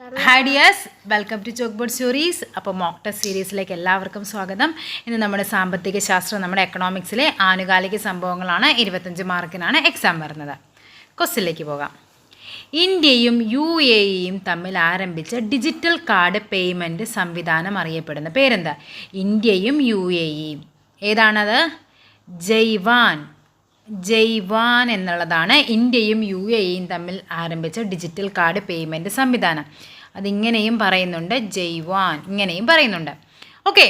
Hi dears, welcome to chalk board stories. അപ്പോൾ mock test സീരീസിലേക്ക് എല്ലാവർക്കും സ്വാഗതം. ഇന്ന് നമ്മുടെ സാമ്പത്തിക ശാസ്ത്രം, നമ്മുടെ എക്കണോമിക്സിലെ ആനുകാലിക സംഭവങ്ങളാണ്. 25 മാർക്കിനാണ് എക്സാം വരുന്നത്. ക്വസ്റ്റ്യനിലേക്ക് പോകാം. ഇന്ത്യയും UAEയും തമ്മിൽ ആരംഭിച്ച ഡിജിറ്റൽ കാർഡ് പേയ്മെൻറ്റ് സംവിധാനം അറിയപ്പെടുന്ന പേരെന്താ? ഇന്ത്യയും UAEയും. ഏതാണത്? ജയ്വാൻ എന്നുള്ളതാണ് ഇന്ത്യയും UAEയും തമ്മിൽ ആരംഭിച്ച ഡിജിറ്റൽ കാർഡ് പേയ്മെൻറ്റ് സംവിധാനം. അതിങ്ങനെയും പറയുന്നുണ്ട്, ജയ്വാൻ ഇങ്ങനെയും പറയുന്നുണ്ട്. ഓക്കെ,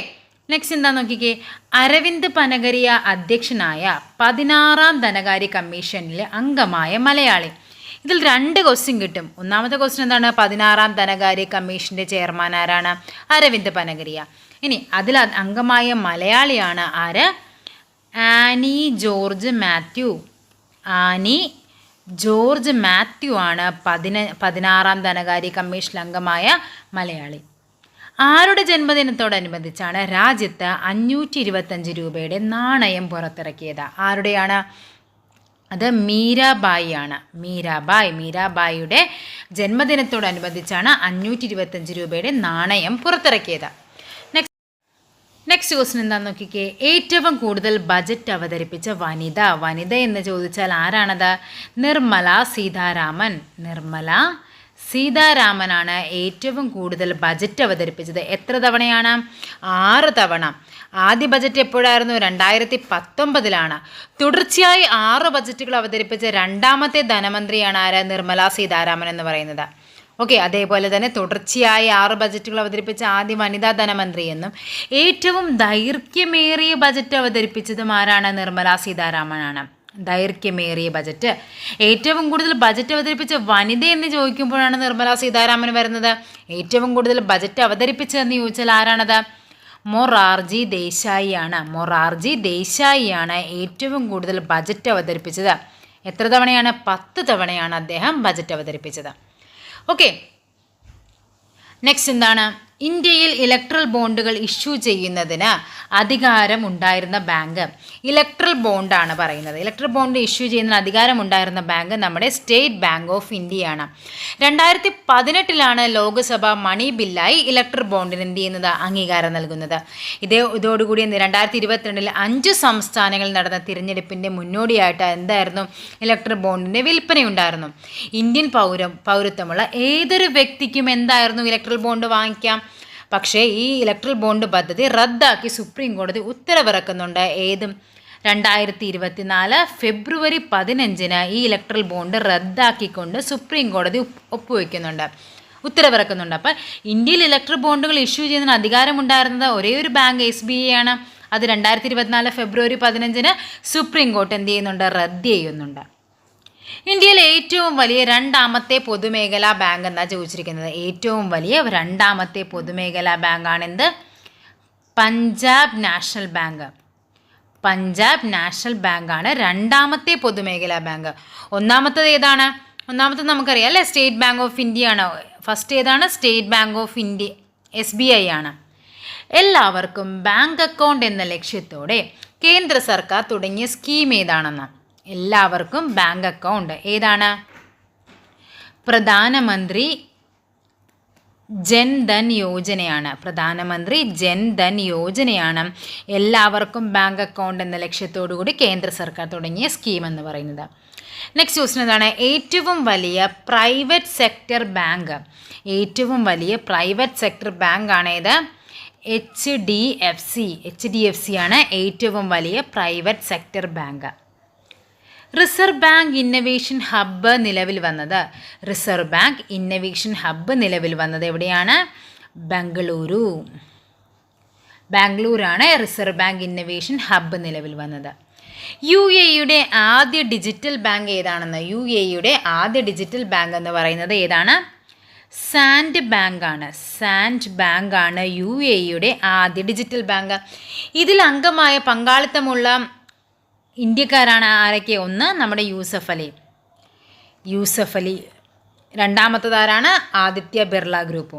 നെക്സ്റ്റ് എന്താ നോക്കിക്കേ. അരവിന്ദ് പനഗരിയ അധ്യക്ഷനായ 16ാം ധനകാര്യ കമ്മീഷനിലെ അംഗമായ മലയാളി. ഇതിൽ 2 ക്വസ്റ്റ്യൻ കിട്ടും. ഒന്നാമത്തെ ക്വസ്റ്റ്യൻ എന്താണ്? 16ാം ധനകാര്യ കമ്മീഷൻ്റെ ചെയർമാൻ ആരാണ്? അരവിന്ദ് പനഗരിയ. ഇനി അതിൽ അംഗമായ മലയാളിയാണ് ആര്? ആനി ജോർജ് മാത്യു ആണ് 16ാം ധനകാര്യ കമ്മീഷൻ അംഗമായ മലയാളി. ആരുടെ ജന്മദിനത്തോടനുബന്ധിച്ചാണ് രാജ്യത്ത് 525 രൂപയുടെ നാണയം പുറത്തിറക്കിയത്? ആരുടെയാണ് അത്? മീരാബായി ആണ്. മീരാബായിയുടെ ജന്മദിനത്തോടനുബന്ധിച്ചാണ് 525 രൂപയുടെ നാണയം പുറത്തിറക്കിയത്. നെക്സ്റ്റ് ക്വസ്റ്റ്യൻ എന്താണെന്ന് നോക്കിക്കേ. ഏറ്റവും കൂടുതൽ ബജറ്റ് അവതരിപ്പിച്ച വനിത എന്ന് ചോദിച്ചാൽ ആരാണത്? നിർമ്മല സീതാരാമനാണ് ഏറ്റവും കൂടുതൽ ബജറ്റ് അവതരിപ്പിച്ചത്. എത്ര തവണയാണ്? 6 തവണ. ആദ്യ ബജറ്റ് എപ്പോഴായിരുന്നു? 2019 തുടർച്ചയായി 6 ബജറ്റുകൾ അവതരിപ്പിച്ച രണ്ടാമത്തെ ധനമന്ത്രിയാണ് ആര്? നിർമ്മല സീതാരാമൻ എന്ന് പറയുന്നത്. ഓക്കെ, അതേപോലെ തന്നെ തുടർച്ചയായി 6 ബജറ്റുകൾ അവതരിപ്പിച്ച ആദ്യ വനിതാ ധനമന്ത്രി എന്നും ഏറ്റവും ദൈർഘ്യമേറിയ ബജറ്റ് അവതരിപ്പിച്ചതും ആരാണ്? നിർമ്മല സീതാരാമനാണ്. ദൈർഘ്യമേറിയ ബജറ്റ്, ഏറ്റവും കൂടുതൽ ബജറ്റ് അവതരിപ്പിച്ച വനിത എന്ന് ചോദിക്കുമ്പോഴാണ് നിർമ്മല സീതാരാമൻ വരുന്നത്. ഏറ്റവും കൂടുതൽ ബജറ്റ് അവതരിപ്പിച്ചതെന്ന് ചോദിച്ചാൽ ആരാണത്? മൊറാർജി ദേശായിയാണ് ഏറ്റവും കൂടുതൽ ബജറ്റ് അവതരിപ്പിച്ചത്. എത്ര തവണയാണ്? 10 തവണയാണ് അദ്ദേഹം ബജറ്റ് അവതരിപ്പിച്ചത്. ഓക്കെ, നെക്സ്റ്റ് എന്താണ്? ഇന്ത്യയിൽ ഇലക്ട്രൽ ബോണ്ടുകൾ ഇഷ്യൂ ചെയ്യുന്നതിന് അധികാരം ഉണ്ടായിരുന്ന ബാങ്ക്. ഇലക്ട്രൽ ബോണ്ടാണ് പറയുന്നത്. ഇലക്ട്രൽ ബോണ്ട് ഇഷ്യൂ ചെയ്യുന്നതിന് അധികാരമുണ്ടായിരുന്ന ബാങ്ക് നമ്മുടെ സ്റ്റേറ്റ് ബാങ്ക് ഓഫ് ഇന്ത്യയാണ്. 2018 ലോക്സഭ മണി ബില്ലായി ഇലക്ട്രൽ ബോണ്ടിന് എന്ത് ചെയ്യുന്നത്? അംഗീകാരം നൽകുന്നത്. ഇതോടുകൂടി 2022 5 സംസ്ഥാനങ്ങളിൽ നടന്ന തിരഞ്ഞെടുപ്പിൻ്റെ മുന്നോടിയായിട്ട് എന്തായിരുന്നു? ഇലക്ട്രൽ ബോണ്ടിൻ്റെ വിൽപ്പനയുണ്ടായിരുന്നു. ഇന്ത്യൻ പൗരത്വമുള്ള ഏതൊരു വ്യക്തിക്കും എന്തായിരുന്നു? ഇലക്ട്രൽ ബോണ്ട് വാങ്ങിക്കാം. പക്ഷേ ഈ ഇലക്ട്രൽ ബോണ്ട് പദ്ധതി റദ്ദാക്കി സുപ്രീം കോടതി ഉത്തരവിറക്കുന്നുണ്ട്. ഏതും 2024 ഫെബ്രുവരി 15 ഈ ഇലക്ട്രൽ ബോണ്ട് റദ്ദാക്കിക്കൊണ്ട് സുപ്രീം കോടതി ഉത്തരവിറക്കുന്നുണ്ട്. അപ്പം ഇന്ത്യയിൽ ഇലക്ട്രൽ ബോണ്ടുകൾ ഇഷ്യൂ ചെയ്യുന്നതിന് അധികാരമുണ്ടായിരുന്നത് ഒരേ ഒരു ബാങ്ക് SBI ആണ്. അത് 2024 ഫെബ്രുവരി 15 സുപ്രീം കോടതി എന്ത് ചെയ്യുന്നുണ്ട്? റദ്ദ് ചെയ്യുന്നുണ്ട്. ഇന്ത്യയിലെ ഏറ്റവും വലിയ 2ാമത്തെ പൊതുമേഖലാ ബാങ്ക് എന്നാണ് ചോദിച്ചിരിക്കുന്നത്. ഏറ്റവും വലിയ 2ാമത്തെ പൊതുമേഖലാ ബാങ്കാണെന്ത്? പഞ്ചാബ് നാഷണൽ ബാങ്കാണ് 2ാമത്തെ പൊതുമേഖലാ ബാങ്ക്. ഒന്നാമത്തത് ഏതാണ്? ഒന്നാമത്തത് നമുക്കറിയാം അല്ലേ, സ്റ്റേറ്റ് ബാങ്ക് ഓഫ് ഇന്ത്യ ആണ്. ഫസ്റ്റ് ഏതാണ്? State bank of India, SBI ആണ്. എല്ലാവർക്കും ബാങ്ക് അക്കൗണ്ട് എന്ന ലക്ഷ്യത്തോടെ കേന്ദ്ര സർക്കാർ തുടങ്ങിയ സ്കീം ഏതാണെന്ന്? എല്ലാവർക്കും ബാങ്ക് അക്കൗണ്ട് ഏതാണ്? പ്രധാനമന്ത്രി ജൻധൻ യോജനയാണ്. എല്ലാവർക്കും ബാങ്ക് അക്കൗണ്ട് എന്ന ലക്ഷ്യത്തോടു കൂടി കേന്ദ്ര സർക്കാർ തുടങ്ങിയ സ്കീം എന്ന് പറയുന്നത്. നെക്സ്റ്റ് ക്വസ്റ്റ്യൻ എന്താണ്? ഏറ്റവും വലിയ പ്രൈവറ്റ് സെക്ടർ ബാങ്ക് ആണ് ഏത്? HDFC ആണ് ഏറ്റവും വലിയ private sector bank. Reserve bank innovation hub നിലവിൽ വന്നത് എവിടെയാണ്? ബാംഗ്ലൂരാണ് റിസർവ് ബാങ്ക് ഇന്നവേഷൻ ഹബ്ബ് നിലവിൽ വന്നത്. UAEയുടെ ആദ്യ ഡിജിറ്റൽ ബാങ്ക് ഏതാണെന്ന്? UAEയുടെ ആദ്യ ഡിജിറ്റൽ ബാങ്ക് എന്ന് പറയുന്നത് ഏതാണ്? സാൻഡ് ബാങ്കാണ് UAEയുടെ ആദ്യ ഡിജിറ്റൽ ബാങ്ക്. ഇതിൽ അംഗമായ പങ്കാളിത്തമുള്ള ഇന്ത്യക്കാരാണ് ആരൊക്കെ? ഒന്ന് നമ്മുടെ യൂസഫ് അലി. രണ്ടാമത്തതാരാണ്? ആദിത്യ ബിർള ഗ്രൂപ്പ്.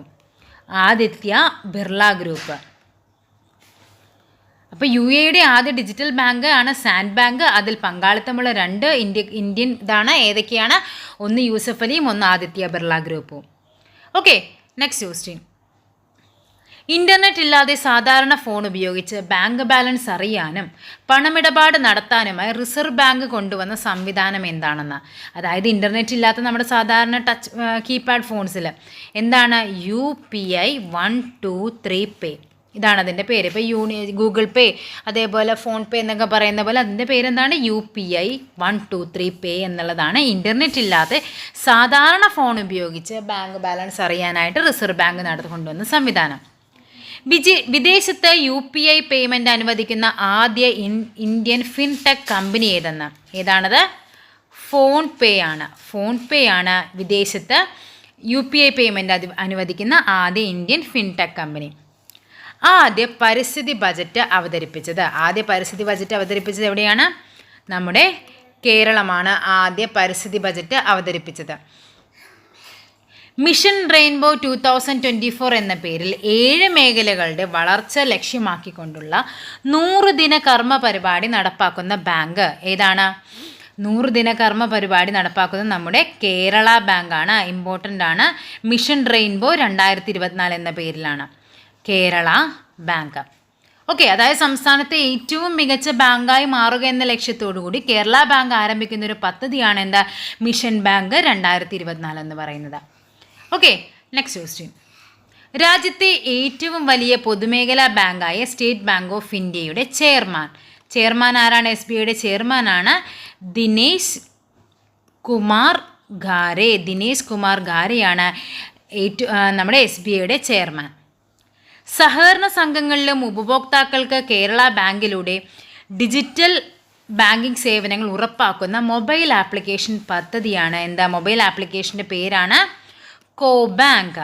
അപ്പോൾ UAEയുടെ ആദ്യ ഡിജിറ്റൽ ബാങ്ക് ആണ് സാൻഡ് ബാങ്ക്. അതിൽ പങ്കാളിത്തമുള്ള 2 ഇന്ത്യൻ ഇതാണ്. ഏതൊക്കെയാണ്? ഒന്ന് യൂസഫ് അലിയും ഒന്ന് ആദിത്യ ബിർള ഗ്രൂപ്പും. Okay, next question. ഇൻ്റർനെറ്റ് ഇല്ലാതെ സാധാരണ ഫോൺ ഉപയോഗിച്ച് ബാങ്ക് ബാലൻസ് അറിയാനും പണമിടപാട് നടത്താനുമായി റിസർവ് ബാങ്ക് കൊണ്ടുവന്ന സംവിധാനം എന്താണെന്ന്. അതായത് ഇൻ്റർനെറ്റ് ഇല്ലാത്ത നമ്മുടെ സാധാരണ ടച്ച് കീപാഡ് ഫോൺസിൽ എന്താണ് UPI 123 പേ, ഇതാണ് അതിൻ്റെ പേര്. ഇപ്പോൾ ഗൂഗിൾ പേ അതേപോലെ ഫോൺ പേ എന്നൊക്കെ പറയുന്ന പോലെ അതിൻ്റെ പേരെന്താണ് UPI 123 പേ എന്നുള്ളതാണ്. ഇൻ്റർനെറ്റ് ഇല്ലാതെ സാധാരണ ഫോൺ ഉപയോഗിച്ച് ബാങ്ക് ബാലൻസ് അറിയാനായിട്ട് റിസർവ് ബാങ്ക് കൊണ്ടുവന്ന സംവിധാനം. വിദേശത്ത് UPI പേയ്മെൻറ്റ് അനുവദിക്കുന്ന ആദ്യ ഇന്ത്യൻ ഫിൻടെക് കമ്പനി ഏതാണത്? ഫോൺ പേ ആണ് വിദേശത്ത് UPI പേയ്മെൻറ്റ് അനുവദിക്കുന്ന ആദ്യ ഇന്ത്യൻ ഫിൻടെക് കമ്പനി. ആദ്യ പരിസ്ഥിതി ബജറ്റ് അവതരിപ്പിച്ചത് എവിടെയാണ്? നമ്മുടെ കേരളമാണ് ആദ്യ പരിസ്ഥിതി ബജറ്റ് അവതരിപ്പിച്ചത്. മിഷൻ റെയിൻബോ 2024 എന്ന പേരിൽ 7 മേഖലകളുടെ വളർച്ച ലക്ഷ്യമാക്കിക്കൊണ്ടുള്ള 100 ദിന കർമ്മ പരിപാടി നടപ്പാക്കുന്ന ബാങ്ക് ഏതാണ്? 100 ദിന കർമ്മ പരിപാടി നടപ്പാക്കുന്നത് നമ്മുടെ കേരള ബാങ്കാണ്. ഇമ്പോർട്ടൻ്റ് ആണ്. മിഷൻ റെയിൻബോ 2024 എന്ന പേരിലാണ് കേരള ബാങ്ക്. ഓക്കെ, അതായത് സംസ്ഥാനത്തെ ഏറ്റവും മികച്ച ബാങ്കായി മാറുക എന്ന ലക്ഷ്യത്തോടു കൂടി കേരള ബാങ്ക് ആരംഭിക്കുന്ന ഒരു പദ്ധതിയാണ് എന്താ? മിഷൻ ബാങ്ക് 2024 എന്ന് പറയുന്നത്. Okay, next question. രാജ്യത്തെ ഏറ്റവും വലിയ പൊതുമേഖലാ ബാങ്കായ സ്റ്റേറ്റ് ബാങ്ക് ഓഫ് ഇന്ത്യയുടെ ചെയർമാൻ ആരാണ്? SBIയുടെ ചെയർമാനാണ് ദിനേശ് കുമാർ ഖാരെയാണ് നമ്മുടെ SBIയുടെ ചെയർമാൻ. സഹകരണ സംഘങ്ങളിലും ഉപഭോക്താക്കൾക്ക് കേരള ബാങ്കിലൂടെ ഡിജിറ്റൽ ബാങ്കിംഗ് സേവനങ്ങൾ ഉറപ്പാക്കുന്ന മൊബൈൽ ആപ്ലിക്കേഷൻ പദ്ധതിയാണ് എന്താ? മൊബൈൽ ആപ്ലിക്കേഷൻ്റെ പേരാണ് കോബാങ്ക്.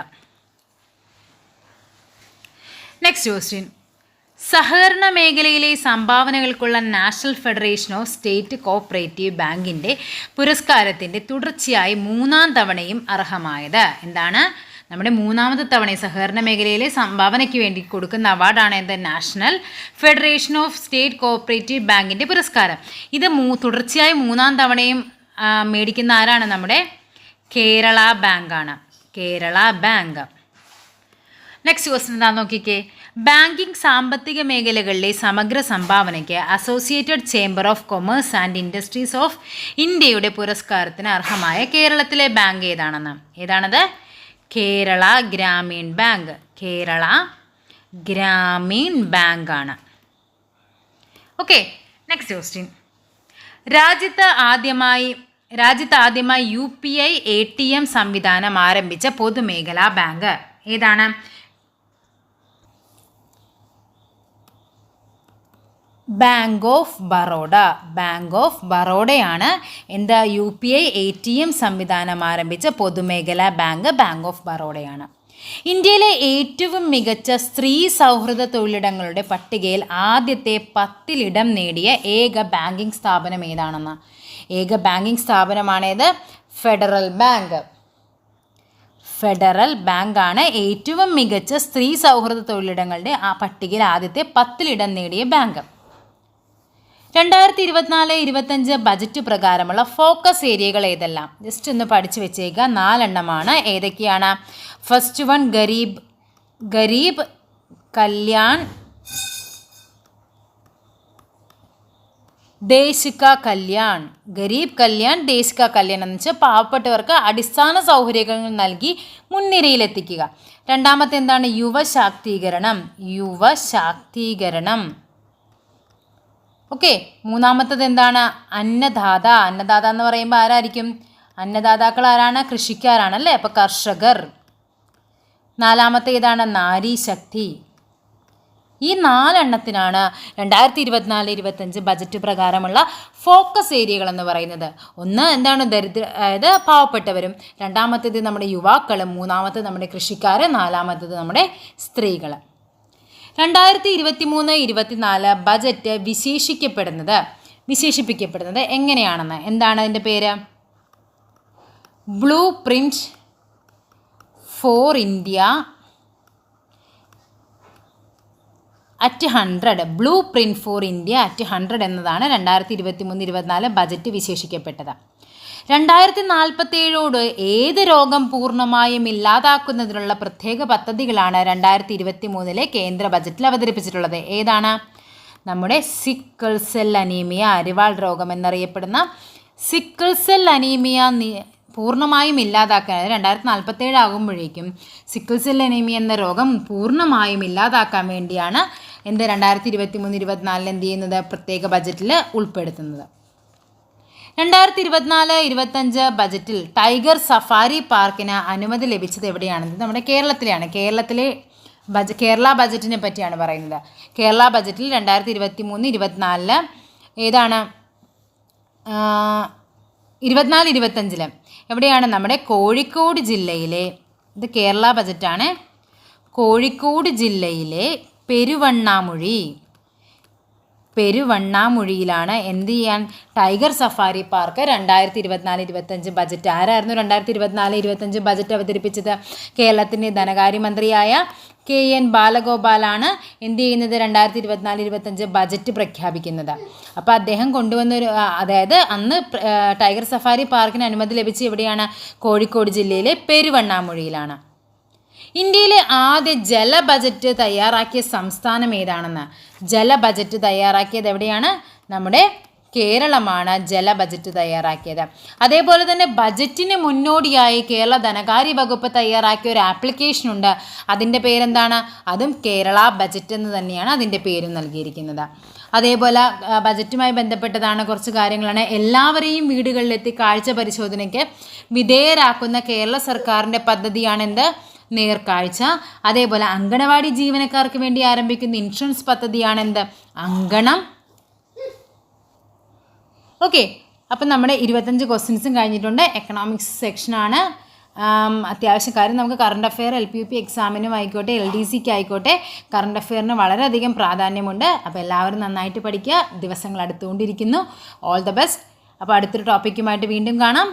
Next question. സഹകരണ മേഖലയിലെ സംഭാവനകൾക്കുള്ള National Federation of State Cooperative ബാങ്കിൻ്റെ പുരസ്കാരത്തിൻ്റെ തുടർച്ചയായി 3-ാം തവണയും അർഹമായത് എന്താണ്? നമ്മുടെ 3-ാമത്തെ തവണ സഹകരണ മേഖലയിലെ സംഭാവനയ്ക്ക് വേണ്ടി കൊടുക്കുന്ന അവാർഡാണ് എന്ത്? National Federation of State Cooperative ബാങ്കിൻ്റെ പുരസ്കാരം. ഇത് തുടർച്ചയായി 3-ാം തവണയും മേടിക്കുന്ന ആരാണ്? നമ്മുടെ കേരള ബാങ്കാണ്. കേരള ബാങ്ക്. നെക്സ്റ്റ് ക്വസ്റ്റ്യൻ എന്താ നോക്കിക്കേ. ബാങ്കിംഗ് സാമ്പത്തിക മേഖലകളിലെ സമഗ്ര സംഭാവനയ്ക്ക് Associated Chamber of Commerce and Industries of ഇന്ത്യയുടെ പുരസ്കാരത്തിന് അർഹമായ കേരളത്തിലെ ബാങ്ക് ഏതാണത്? കേരള ഗ്രാമീൺ ബാങ്കാണ്. Okay, next question. രാജ്യത്ത് ആദ്യമായി UPI ATM സംവിധാനം ആരംഭിച്ച പൊതുമേഖലാ ബാങ്ക് ഏതാണ്? ബാങ്ക് ഓഫ് ബറോഡയാണ് എന്താ? UPI ATM സംവിധാനം ആരംഭിച്ച പൊതുമേഖലാ ബാങ്ക് ഓഫ് ബറോഡയാണ്. ഇന്ത്യയിലെ ഏറ്റവും മികച്ച സ്ത്രീ സൗഹൃദ തൊഴിലിടങ്ങളുടെ പട്ടികയിൽ ആദ്യത്തെ 10-ൽ ഇടം നേടിയ ഏക ബാങ്കിംഗ് സ്ഥാപനം ഏതാണെന്ന്? ഏക ബാങ്കിംഗ് സ്ഥാപനമാണേത്? ഫെഡറൽ ബാങ്കാണ് ഏറ്റവും മികച്ച സ്ത്രീ സൗഹൃദ തൊഴിലിടങ്ങളുടെ ആ പട്ടികയിൽ ആദ്യത്തെ 10-ൽ ഇടം നേടിയ ബാങ്ക്. 2024-25 ബജറ്റ് പ്രകാരമുള്ള ഫോക്കസ് ഏരിയകൾ ഏതെല്ലാം? ജസ്റ്റ് ഒന്ന് പഠിച്ചു വെച്ചേക്കുക. 4 എണ്ണമാണ്. ഏതൊക്കെയാണ്? ഫസ്റ്റ് വൺ ഗരീബ് കല്യാൺ ദേശ് കാ കല്യാൺ. ഗരീബ് കല്യാൺ ദേശ് കാ കല്യാൺ എന്ന് വെച്ചാൽ പാവപ്പെട്ടവർക്ക് അടിസ്ഥാന സൗകര്യങ്ങൾ നൽകി മുൻനിരയിലെത്തിക്കുക. രണ്ടാമത്തെ എന്താണ്? യുവശാക്തീകരണം. ഓക്കെ, മൂന്നാമത്തത് എന്താണ്? അന്നദാത എന്ന് പറയുമ്പോൾ ആരായിരിക്കും? അന്നദാതാക്കൾ ആരാണ്? കൃഷിക്കാരാണല്ലേ, അപ്പോൾ കർഷകർ. നാലാമത്തെ ഏതാണ്? നാരീശക്തി. ഈ 4 എണ്ണത്തിനാണ് 2024-25 ബജറ്റ് പ്രകാരമുള്ള ഫോക്കസ് ഏരിയകൾ എന്ന് പറയുന്നത്. ഒന്ന് എന്താണ്? അതായത് പാവപ്പെട്ടവരും, രണ്ടാമത്തേത് നമ്മുടെ യുവാക്കളും, മൂന്നാമത്തേത് നമ്മുടെ കൃഷിക്കാർ, നാലാമത്തേത് നമ്മുടെ സ്ത്രീകൾ. 2023-24 ബജറ്റ് വിശേഷിപ്പിക്കപ്പെടുന്നത് എങ്ങനെയാണെന്ന്? എന്താണ് അതിൻ്റെ പേര്? Blue print for India at 100. Blue print for India at 100 എന്നതാണ് 2023-24 ബജറ്റ് വിശേഷിക്കപ്പെട്ടത്. 2047 ഏത് രോഗം പൂർണ്ണമായും ഇല്ലാതാക്കുന്നതിനുള്ള പ്രത്യേക പദ്ധതികളാണ് 2023 കേന്ദ്ര ബജറ്റിൽ അവതരിപ്പിച്ചിട്ടുള്ളത്? ഏതാണ്? നമ്മുടെ സിക്കിൾ സെൽ അനീമിയ, അരിവാൾ രോഗം എന്നറിയപ്പെടുന്ന സിക്കിൾ സെൽ അനീമിയ പൂർണ്ണമായും ഇല്ലാതാക്കാൻ, 2047 ആകുമ്പോഴേക്കും സിക്കിൾ സെൽ അനീമിയ എന്ന രോഗം പൂർണ്ണമായും ഇല്ലാതാക്കാൻ വേണ്ടിയാണ് 2023-24 എന്ത് ചെയ്യുന്നത്? പ്രത്യേക ബജറ്റിൽ ഉൾപ്പെടുത്തുന്നത്. 2024-25 ബജറ്റിൽ ടൈഗർ സഫാരി പാർക്കിന് അനുമതി ലഭിച്ചത് എവിടെയാണെന്ന്? നമ്മുടെ കേരളത്തിലാണ്. കേരള ബജറ്റിനെ പറ്റിയാണ് പറയുന്നത്. കേരള ബജറ്റിൽ 2023-24 ഏതാണ്? 24-25 എവിടെയാണ്? നമ്മുടെ കോഴിക്കോട് ജില്ലയിലെ, ഇത് കേരള ബജറ്റാണ്, കോഴിക്കോട് ജില്ലയിലെ പെരുവണ്ണാമുഴിയിലാണ് എന്ത് ചെയ്യാൻ? Tiger safari park 2024-25 budget. ആരായിരുന്നു 2024-25 ബജറ്റ് അവതരിപ്പിച്ചത്? കേരളത്തിൻ്റെ ധനകാര്യമന്ത്രിയായ KN ബാലഗോപാലാണ് എന്ത് ചെയ്യുന്നത്? 2024-25 ബജറ്റ് പ്രഖ്യാപിക്കുന്നത്. അപ്പോൾ അദ്ദേഹം കൊണ്ടുവന്നൊരു, അതായത് അന്ന് ടൈഗർ സഫാരി പാർക്കിന് അനുമതി ലഭിച്ച് എവിടെയാണ്? കോഴിക്കോട് ജില്ലയിലെ പെരുവണ്ണാമുഴിയിലാണ്. ഇന്ത്യയിലെ ആദ്യ ജല ബജറ്റ് തയ്യാറാക്കിയ സംസ്ഥാനം ഏതാണെന്ന്? ജല ബജറ്റ് തയ്യാറാക്കിയത് എവിടെയാണ്? നമ്മുടെ കേരളമാണ് ജല ബജറ്റ് തയ്യാറാക്കിയത്. അതേപോലെ തന്നെ ബജറ്റിന് മുന്നോടിയായി കേരള ധനകാര്യ വകുപ്പ് തയ്യാറാക്കിയ ഒരു ആപ്ലിക്കേഷൻ ഉണ്ട്. അതിൻ്റെ പേരെന്താണ്? അതും കേരള ബജറ്റ് എന്ന് തന്നെയാണ് അതിൻ്റെ പേരും നൽകിയിരിക്കുന്നത്. അതേപോലെ ബജറ്റുമായി ബന്ധപ്പെട്ടതാണ് കുറച്ച് കാര്യങ്ങളാണ്. എല്ലാവരെയും വീടുകളിലെത്തി കാഴ്ച പരിശോധനയ്ക്ക് വിധേയരാക്കുന്ന കേരള സർക്കാരിൻ്റെ പദ്ധതിയാണെന്ത്? നേർക്കാഴ്ച. അതേപോലെ അങ്കണവാടി ജീവനക്കാർക്ക് വേണ്ടി ആരംഭിക്കുന്ന ഇൻഷുറൻസ് പദ്ധതിയാണെന്ത്? അങ്കണം. ഓക്കെ, അപ്പം നമ്മുടെ 25 ക്വസ്റ്റ്യൻസും കഴിഞ്ഞിട്ടുണ്ട്. എക്കണോമിക്സ് സെക്ഷനാണ്. അത്യാവശ്യം കാര്യം നമുക്ക് കറണ്ട് അഫെയർ LPUP എക്സാമിനും ആയിക്കോട്ടെ LDCക്ക് ആയിക്കോട്ടെ കറണ്ട് അഫെയറിന് വളരെയധികം പ്രാധാന്യമുണ്ട്. അപ്പോൾ എല്ലാവരും നന്നായിട്ട് പഠിക്കുക. ദിവസങ്ങൾ അടുത്തുകൊണ്ടിരിക്കുന്നു. All the best. അപ്പോൾ അടുത്തൊരു ടോപ്പിക്കുമായിട്ട് വീണ്ടും കാണാം.